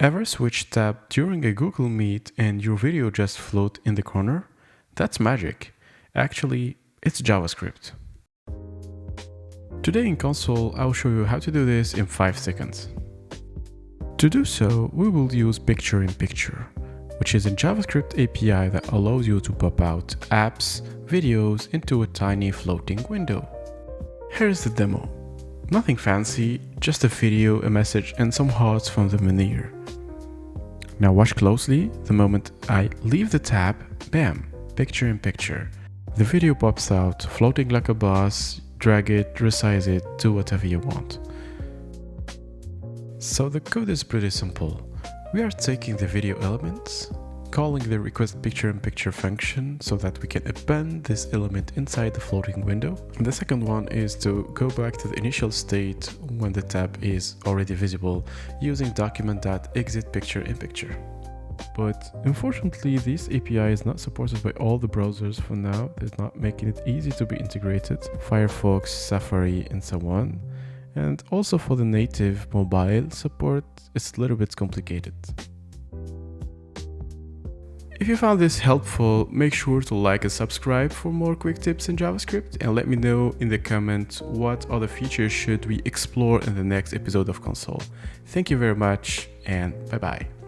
Ever switch tab during a Google Meet and your video just float in the corner? That's magic. Actually, it's JavaScript. Today in console, I'll show you how to do this in 5 seconds. To do so, we will use Picture-in-Picture, which is a JavaScript API that allows you to pop out apps, videos into a tiny floating window. Here's the demo. Nothing fancy, just a video, a message, and some hearts from the veneer. Now watch closely. The moment I leave the tab, bam, Picture-in-Picture. The video pops out, floating like a boss. Drag it, resize it, do whatever you want. So the code is pretty simple. We are taking the video elements, calling the request Picture-in-Picture function so that we can append this element inside the floating window. And the second one is to go back to the initial state when the tab is already visible using document.exit Picture-in-Picture. But unfortunately, this API is not supported by all the browsers for now. It's not making it easy to be integrated. Firefox, Safari, and so on. And also for the native mobile support, it's a little bit complicated. If you found this helpful, make sure to like and subscribe for more quick tips in JavaScript, and let me know in the comments what other features should we explore in the next episode of Console. Thank you very much, and bye bye.